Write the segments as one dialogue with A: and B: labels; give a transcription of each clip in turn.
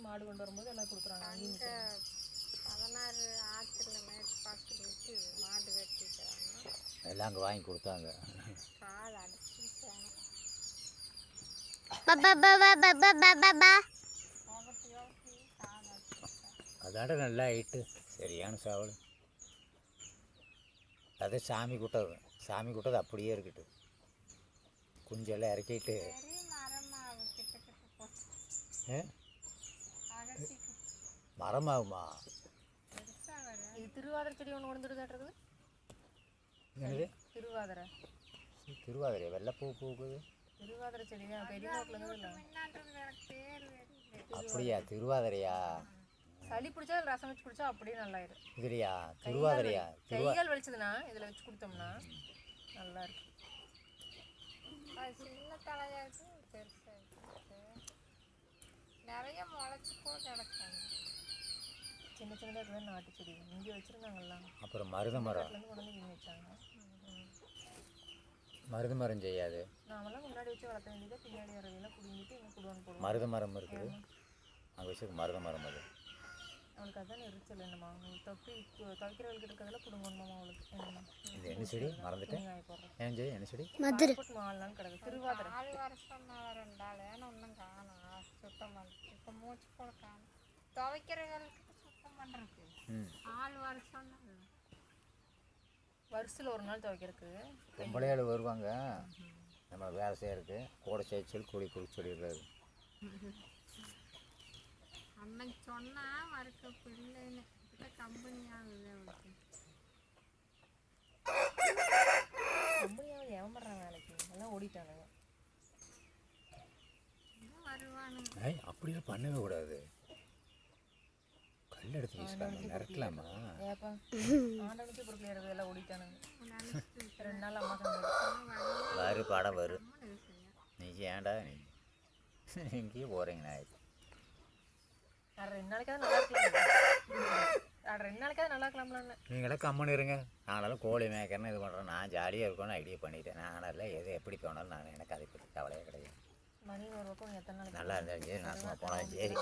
A: மாடு கொண்டு வரும்போது எல்லாம் கொடுக்குறாங்க.
B: அங்கே 16 ஆற்றுல மேற்கு பாக்கத்தில் வச்சு மாடு கட்டிக்கிறாங்க.
C: எல்லாம் அங்கே வாங்கி கொடுத்தாங்க.
B: கால் அடைச்சிட்டாங்க.
C: அதாண்ட நல்லா ஆயிட்டு சரியான சாவல். அதை சாமி கூட்டது அப்படியே இருக்கட்டு. குஞ்செல்லாம் இறக்கிட்டு மரமாகுமா?
A: இது திருவாதிரை செடி ஒன்று கொண்டுதாட்டுறது.
C: என்னது
A: திருவாதிரை
C: வெள்ளைப்பூ பூக்குது.
A: திருவாதிரை செடி தான் பெரிய ரோட்டில் இல்லை.
C: அப்படியா? திருவாதிரையா?
A: சளி பிடிச்சா ரசம் வச்சு குடிச்சா அப்படியே நல்லாயிடும்.
C: இதுலையா? திருவாதிரையா?
A: கைகால் வலிச்சதுன்னா இதில் வச்சு கொடுத்தோம்னா நல்லா இருக்கு.
B: அது சின்ன தலையாச்சு பெருசாக நிறைய முளைச்சி கூட கிடக்காங்க.
A: சின்ன சின்னதாக இருக்கிற நாட்டு செடி இங்கே வச்சுருந்தாங்கல்லாம்.
C: அப்புறம் மருத மரம்
A: கொண்டு வந்து இங்கே வச்சாங்க.
C: மருத மரம் செய்யாது.
A: நாமெல்லாம் முன்னாடி வச்சு வளர்த்த வேண்டியதை பின்னாடி வரவையெல்லாம் பிடிங்கிட்டு இங்கே குடுவான்னு போடுவோம்.
C: மருத மரம் இருக்குது அங்கே வச்சு. மருத மரம் அது
A: அவளுக்கு அதுதான் எரிச்சல். என்னம்மா தொப்பி துவைக்கிறவளுக்கு இருக்கிறதுல பிடுங்கணுமா அவளுக்கு? என்னம்மா
C: இது என்ன செடி? மறந்துட்டேன். ஏன் செடி? என்ன செடி?
A: போட்டு 4 நாள் கிடக்கு. திருவாதிரை
B: 4 வருஷம் 2 நாள் ஏன்னா ஒன்றும் காணும். சுத்தம் பண்ணுறது இப்போ மூச்சு போட காணும். துவைக்கிறவர்களுக்கு சுத்தம் பண்ணுறதுக்கு 4 வருஷம்
A: வருஷத்தில் ஒரு நாள் துவைக்கிறதுக்கு.
C: பொம்பளையாள் வருவாங்க நம்ம வேலை செய்யறதுக்கு. கூட சேர்த்து கூலி கொடுக்க சொல்லிடுறாரு.
B: அன்னைக்கு சொன்னா மறுக்க பிள்ளைன்னு கம்பெனி ஆகுது அவளுக்கு.
A: கம்பெனியாவது ஏமாறுறாங்க வேலைக்கு. எல்லாம் ஓடிட்டாங்க.
B: வருவானுங்க.
C: அப்படியே பண்ணவே கூடாது. கல் எடுத்து வீசுறாங்க. நிறக்கலாமா?
A: ஏப்பா ஆண்டவனுக்கு பொறுக்கலையாரு எல்லாம் ஓடிட்டானுங்க. 2 நாள் அம்மா
C: வரு படம் வரு. நீ ஏன்டா நீ எங்கேயும் போகிறீங்கண்ணா?
A: 2 நாளைக்காவது நல்லா இருக்கலாம். 2 நாளைக்காவது நல்லா இருக்கலாம்லான்னு.
C: நீங்களே கம்மனு இருங்க. நானும் கோழி மேய்க்கிறேன்னு இது பண்ணுறேன். நான் ஜாலியாக இருக்கணும்னு ஐடியா பண்ணிட்டேன். நானெல்லாம் எது எப்படி போனாலும் நான் எனக்கு அதை பற்றி கவலையே கிடையாது.
A: மணி ஒரு பக்கம் எத்தனை நாளைக்கு
C: நல்லா இருந்தாலும் சரி, நாசமாக போனாலும் சரி.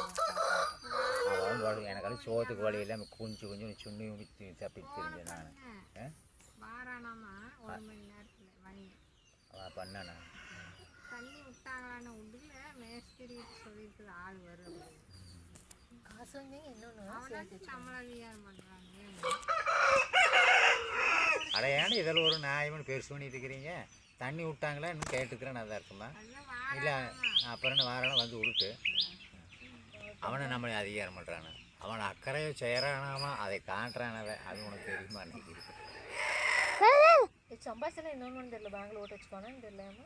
C: அதான் எனக்கு சோத்துக்கு வழி இல்லாமல் குஞ்சு சுண்ணி முடிச்சு தப்பி தெரிஞ்சேன் நான்.
B: வாரானாமா 1 மணி நேரத்தில் மணி
C: பண்ணேண்ணா.
B: தண்ணி விட்டாங்களான்னு உள்ள மேஸ்திரி சொல்லிட்டு ஆள் வரும்.
A: காசு வாங்கி இன்னொன்று
B: அவனாச்சும் சம்பள அதிகாரம் பண்ணுறாங்க.
C: அட ஏன்னா இதில் ஒரு நியாயம்னு பெருசு பண்ணிட்டு இருக்கிறீங்க. தண்ணி விட்டாங்களா இன்னும் கேட்டுக்கிறேன். நல்லா இருக்குமா? இல்லை அப்புறம் என்ன வாரம் வந்து விடுட்டு அவனை நம்மளை அதிகாரம் பண்ணுறானு. அவனை அக்கறையை செய்கிறானாமா, அதை காட்டுறானவ. அது உனக்கு தெரியுமா? அன்றைக்கி
A: சம்பாதிச்சலாம் இன்னொன்று தெரியல. பேங்கில் ஓட்டு வச்சுக்கோனா தெரியலாமா?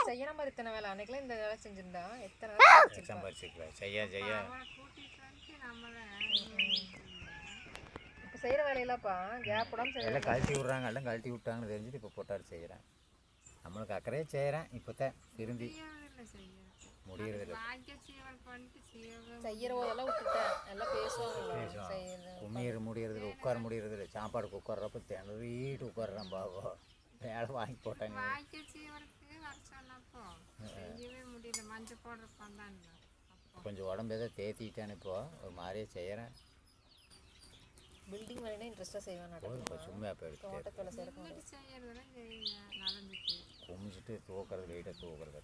A: செய்யற மாதிரி இத்தனை வேலை அன்னைக்கெல்லாம் இந்த வேலை செஞ்சுருந்தா எத்தனை வேலை
C: சம்பாதிச்சிக்கலாம். செய்ய
A: இப்போ செய்கிற வேலையிலாப்பா கேப் விடாமல்
C: எல்லாம் கழட்டி விட்றாங்க. எல்லாம் கழட்டி விட்டாங்கன்னு தெரிஞ்சுட்டு இப்போ போட்டாரு செய்கிறேன். நம்மளுக்கு அக்கறையே செய்கிறேன். இப்போ தான் திரும்பி முடியறதில்ல.
A: செய்கிற போதெல்லாம் விட்டுட்டேன். எல்லாம் பேசுவாங்க.
C: கும்மியர் முடியறதில்ல, உட்கார முடியறதில்ல. சாப்பாடுக்கு உட்கார்றப்ப திணறிட்டு உட்காடுறான். பாவம் வேலை வாங்கி போட்டாங்க. கொஞ்சம் உடம்பு எதாவது தேத்திட்டானே. இப்போ ஒரு மாதிரியே செய்கிறேன்.
A: பில்டிங் வேலைனா இன்ட்ரெஸ்ட்டாக செய்வேன்.
C: சும்மா போயிடுச்சு.
A: தோட்டத்தில்
C: குமிச்சிட்டு தூக்கிறது, வெயிட்டாக தூக்குறது.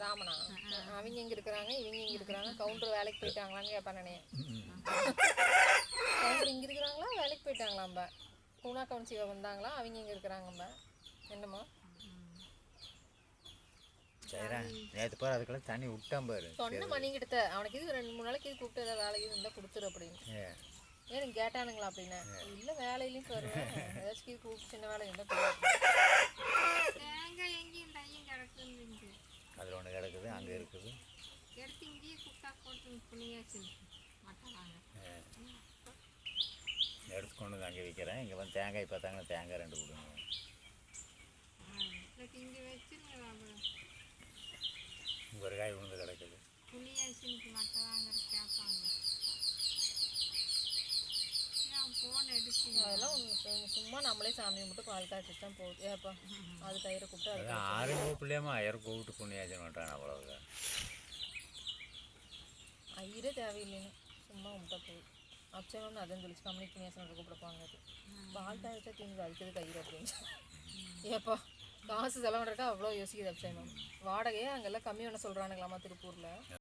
C: ராமனா அவங்க எங்கே இருக்கிறாங்க, இவங்க எங்கே இருக்கிறாங்க, கவுண்டர் வேலைக்கு போயிட்டாங்களான்னு கேட்பேன் நானே. கவுண்டர் இங்கே இருக்கிறாங்களா, வேலைக்கு போயிட்டாங்களாம்பா. பூனா கவுன்சிவா வந்தாங்களா, அவங்க எங்கே இருக்கிறாங்கம்பா. என்னம்மா செய்கிறேன்? நேற்று பாரு அதுக்கெல்லாம் தண்ணி விட்டான் பாரு. சொன்ன மணிக்கிட்ட அவனுக்கு இது 2-3 நாளைக்கு இது கூப்பிட்டு ஏதாவது வேலைக்கு இருந்தால் கொடுத்துரு அப்படின்னு. ஏன் கேட்டானுங்களா அப்படின்னா? இல்லை வேலையிலையும் வருவேன், ஏதாச்சும் இது கூப்பிட்டு சின்ன வேலை இருந்தால் அதில் ஒன்று கிடக்குது, அங்கே இருக்குது. எடுத்து கொண்டு வந்து அங்கே விற்கிறேன். இங்கே வந்து தேங்காய் பார்த்தாங்கன்னா தேங்காய் 2 கொடுங்க. ஒரு காய் விழுந்து கிடக்குது. ஃபோன் எடுத்து
A: அதெல்லாம் சும்மா நம்மளே சாமி கும்பிட்டு பால் காய்ச்சி தான் போகுது. ஏப்பா அது கயிறை கூப்பிட்டு அது
C: ஆறு கூப்பிடலையாமா ஐயர் கூப்பிட்டு புண்ணியாச்சன் பண்ணுறான் அவ்வளவுதான்.
A: ஐயரே தேவையில்லைன்னு சும்மா கும்பிட்டா போகுது. அப்சைவம்னு அதான் சொல்லிச்சு கம்யூனிட்டி நேசன் கூப்பிடப்பாங்க. அது பால் காய வச்சா தீங்குது அதுக்கு கயிறு அப்படின்னு. ஏப்பா காசு செலவு பண்ணுறக்கா அவ்வளோ யோசிக்குது அப்சைவம். வாடகையே அங்கெல்லாம் கம்மி பண்ண சொல்கிறானுங்களாமா திருப்பூரில்.